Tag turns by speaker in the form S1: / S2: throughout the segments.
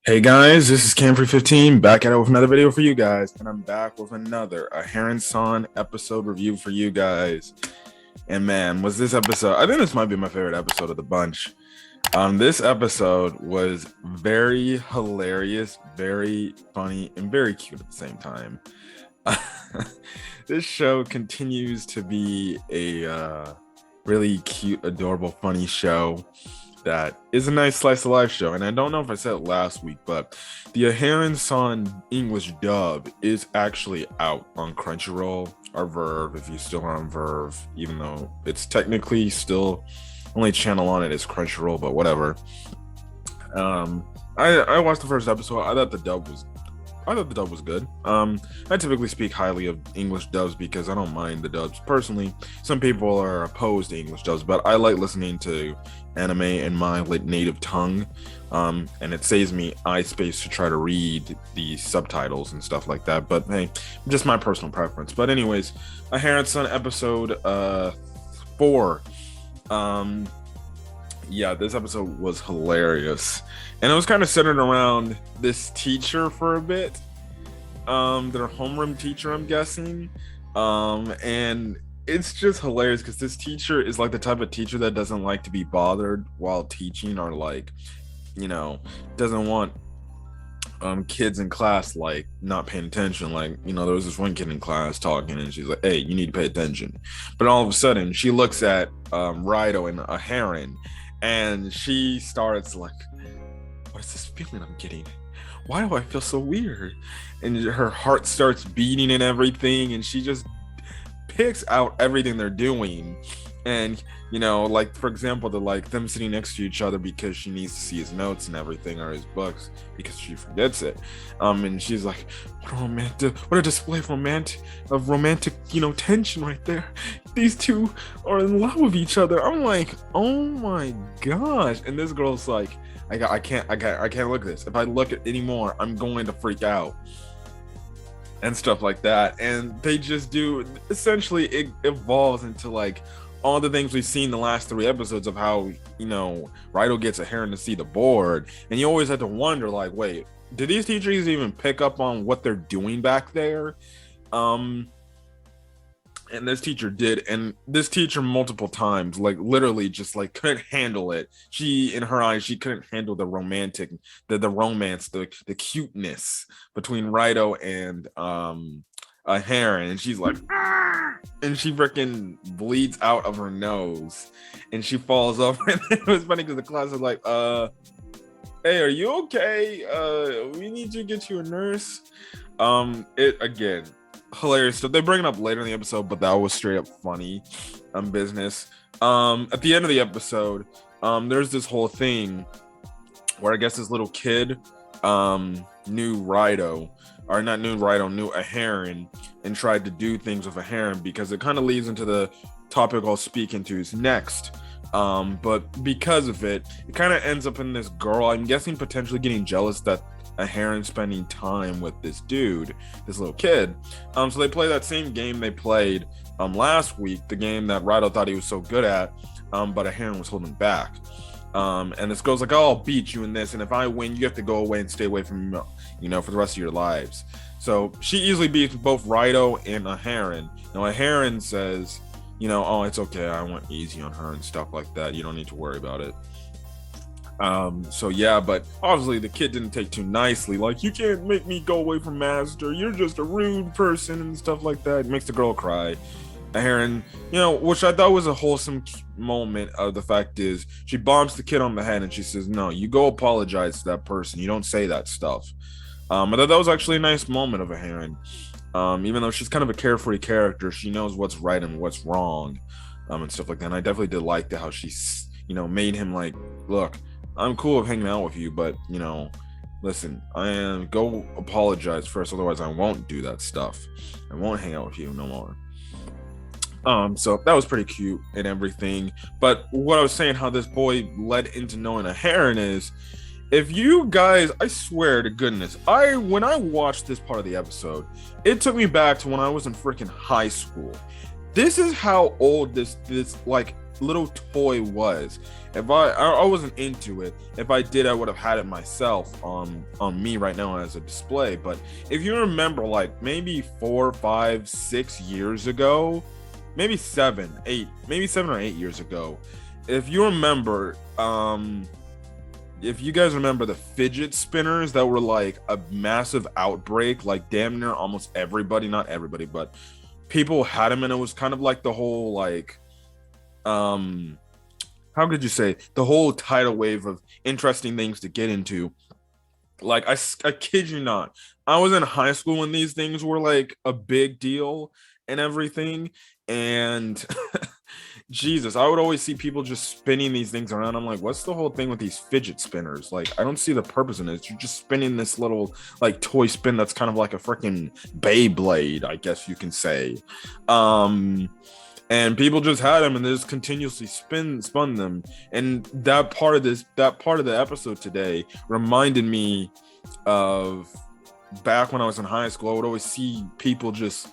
S1: Hey guys, this is Camfrey15 back at it with another video for you guys, and I'm back with another Aharen episode review for you guys. And man, was this episode, I think this might be my favorite episode of the bunch. This episode was very hilarious, very funny, and very cute at the same time. This show continues to be a really cute, adorable, funny show that is a nice slice of life show. And I don't know if I said it last week, but the Aharen English dub is actually out on Crunchyroll or Verve if you still on Verve, even though it's technically still only channel on it is Crunchyroll, but whatever. I watched the first episode. I thought the dub was good. I typically speak highly of English dubs because I don't mind the dubs personally. Some people are opposed to English dubs, but I like listening to anime in my native tongue, and it saves me eye space to try to read the subtitles and stuff like that. But hey, just my personal preference. But anyways, Aharen episode 4. Yeah, this episode was hilarious, and it was kind of centered around this teacher for a bit, their homeroom teacher, I'm guessing, and it's just hilarious because this teacher is like the type of teacher that doesn't like to be bothered while teaching, or like, doesn't want kids in class like not paying attention. Like, there was this one kid in class talking and she's like, hey, you need to pay attention. But all of a sudden she looks at Raidou and Aharen, and she starts like, what is this feeling I'm getting? Why do I feel so weird? And her heart starts beating and everything, and she just picks out everything they're doing. And like, for example, them sitting next to each other because she needs to see his notes and everything, or his books, because she forgets it. And she's like, what a display of romantic tension right there. These two are in love with each other. I'm like, oh my gosh. And this girl's like, I can't look at this. If I look at anymore, I'm going to freak out and stuff like that. And they just do, essentially it evolves into like all the things we've seen the last 3 episodes of how, Raidou gets Aharen to see the board, and you always have to wonder, like, wait, did these teachers even pick up on what they're doing back there? And this teacher did, and this teacher multiple times, like, literally just like couldn't handle it. She, in her eyes, she couldn't handle the romance, the cuteness between Raidou and Aharen, and she's like, and she freaking bleeds out of her nose, and she falls over. And it was funny because the class was like, hey, are you okay? We need to get you a nurse. It again, hilarious. So they bring it up later in the episode, but that was straight up funny business. At the end of the episode, there's this whole thing where I guess this little kid knew Raidou, or not knew Raidou, knew Aharen, and tried to do things with Aharen, because it kind of leads into the topic I'll speak into next. But because of it, it kind of ends up in this girl, I'm guessing, potentially getting jealous that Aharen spending time with this dude, this little kid. So they play that same game they played last week, the game that Raidou thought he was so good at, but Aharen was holding back. And this girl's like, oh, I'll beat you in this, and if I win, you have to go away and stay away from me, for the rest of your lives. So she easily beats both Raidou and Aharen. Now Aharen says, oh, it's okay, I went easy on her and stuff like that, you don't need to worry about it. So yeah, but obviously the kid didn't take too nicely, like, you can't make me go away from master, you're just a rude person and stuff like that. It makes the girl cry. Aharen, which I thought was a wholesome moment. Of the fact is, she bombs the kid on the head and she says, no, you go apologize to that person, you don't say that stuff. I thought that was actually a nice moment of Aharen. Even though she's kind of a carefree character, she knows what's right and what's wrong, and stuff like that. And I definitely did like how she made him like, look, I'm cool with hanging out with you, but listen, go apologize first, otherwise I won't do that stuff. I won't hang out with you no more. So that was pretty cute and everything. But what I was saying, how this boy led into knowing Aharen is, if you guys, I swear to goodness, when I watched this part of the episode, it took me back to when I was in freaking high school. this is how old this like little toy was. If I wasn't into it. If I did, I would have had it myself on me right now as a display. But if you remember, like maybe 4, 5, 6 years ago, maybe 7 or 8 years ago, if you remember, if you guys remember the fidget spinners that were like a massive outbreak, like damn near almost everybody, not everybody, but people had them, and it was kind of like the whole like how could you say, the whole tidal wave of interesting things to get into. Like I kid you not, I was in high school when these things were like a big deal and everything, and Jesus, I would always see people just spinning these things around. I'm like, what's the whole thing with these fidget spinners? Like, I don't see the purpose in it. You're just spinning this little like toy spin that's kind of like a freaking Beyblade, I guess you can say. And people just had them and they just continuously spun them. And that part of the episode today reminded me of back when I was in high school. I would always see people just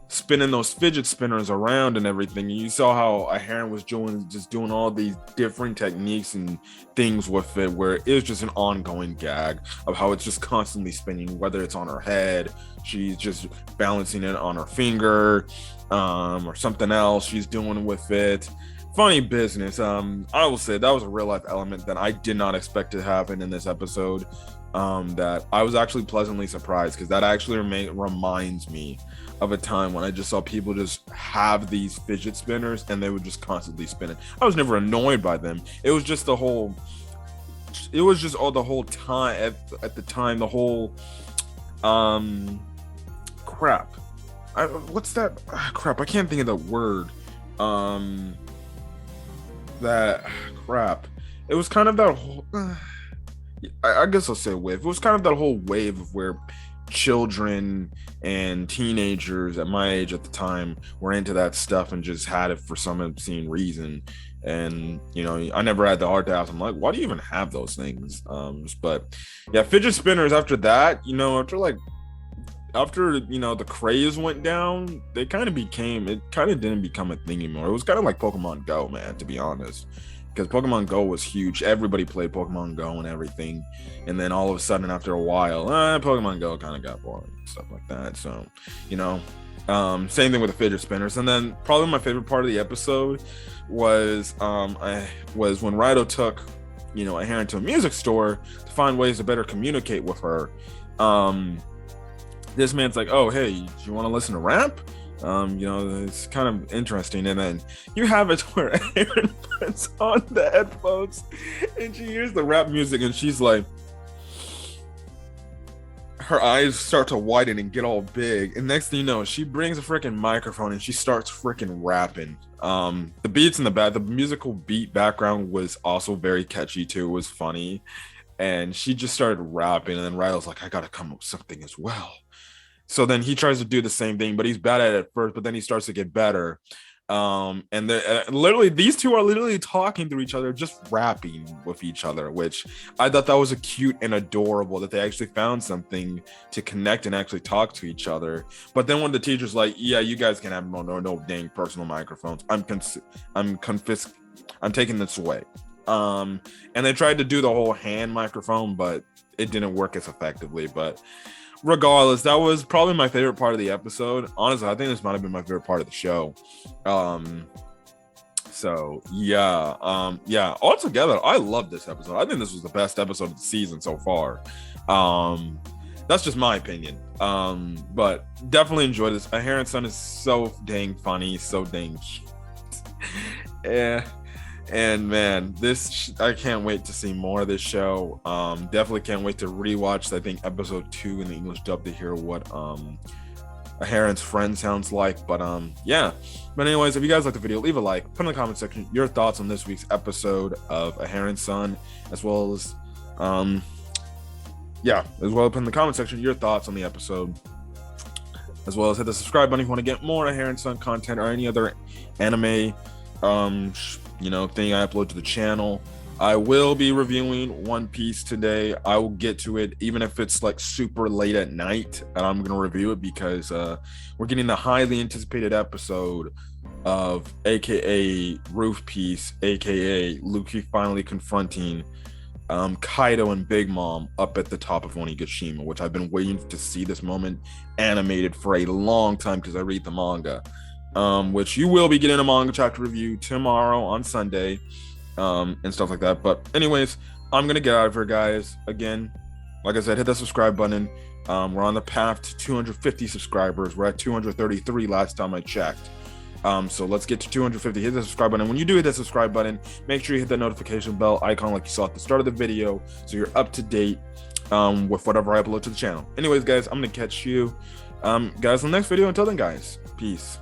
S1: spinning those fidget spinners around and everything. And you saw how Aharen was doing all these different techniques and things with it, where it was just an ongoing gag of how it's just constantly spinning, whether it's on her head, she's just balancing it on her finger, or something else she's doing with it. Funny business. I will say that was a real life element that I did not expect to happen in this episode. That I was actually pleasantly surprised, because that actually reminds me of a time when I just saw people just have these fidget spinners and they would just constantly spin it. I was never annoyed by them. It was just the whole time at the time, the whole crap. What's that? Crap, I can't think of the word. That crap. It was kind of that whole I guess I'll say wave. It was kind of that whole wave of where children and teenagers at my age at the time were into that stuff and just had it for some obscene reason. And you know, I never had the heart to ask. I'm like, why do you even have those things? But yeah, fidget spinners. After that, you know, after you know the craze went down, it kind of didn't become a thing anymore. It was kind of like Pokemon Go, man, to be honest. Because Pokemon Go was huge. Everybody played Pokemon Go and everything. And then all of a sudden, after a while, Pokemon Go kind of got boring and stuff like that. So, you know, same thing with the fidget spinners. And then probably my favorite part of the episode was when Raidou took, you know, Aharen to a music store to find ways to better communicate with her. This man's like, oh, hey, do you want to listen to rap? You know, it's kind of interesting. And then you have it where Aharen puts on the headphones and she hears the rap music and she's like, her eyes start to widen and get all big. And next thing you know, she brings a freaking microphone and she starts freaking rapping. The beats in the musical beat background was also very catchy too. It was funny. And she just started rapping, and then Raidou's like, I gotta come up with something as well. So then he tries to do the same thing, but he's bad at it at first, but then he starts to get better. And literally, these two are literally talking to each other, just rapping with each other, which I thought that was a cute and adorable that they actually found something to connect and actually talk to each other. But then when the teacher's like, yeah, you guys can have no dang personal microphones. I'm taking this away. And they tried to do the whole hand microphone, but it didn't work as effectively. But regardless, that was probably my favorite part of the episode. Honestly, I think this might have been my favorite part of the show. So yeah, altogether, I love this episode. I think this was the best episode of the season so far. That's just my opinion. But definitely enjoyed this. Aharen Sun is so dang funny, so dang cute. Yeah. And man, I can't wait to see more of this show. Definitely can't wait to rewatch, I think, episode 2 in the English dub to hear what Aharen's friend sounds like. But yeah. But anyways, if you guys like the video, leave a like, put in the comment section your thoughts on this week's episode of Aharen Sun, as well as put in the comment section your thoughts on the episode, as well as hit the subscribe button if you want to get more Aharen Sun content or any other anime thing I upload to the channel. I will be reviewing One Piece today. I will get to it, even if it's like super late at night, and I'm gonna review it because we're getting the highly anticipated episode of AKA Roof Piece, AKA Luffy finally confronting Kaido and Big Mom up at the top of Onigashima, which I've been waiting to see this moment animated for a long time because I read the manga. Which you will be getting a manga chapter review tomorrow on Sunday. And stuff like that. But anyways, I'm gonna get out of here, guys. Again, like I said, hit that subscribe button. We're on the path to 250 subscribers. We're at 233 last time I checked. So let's get to 250. Hit the subscribe button. When you do hit that subscribe button, make sure you hit that notification bell icon like you saw at the start of the video, so you're up to date with whatever I upload to the channel. Anyways, guys, I'm gonna catch you guys in the next video. Until then, guys, peace.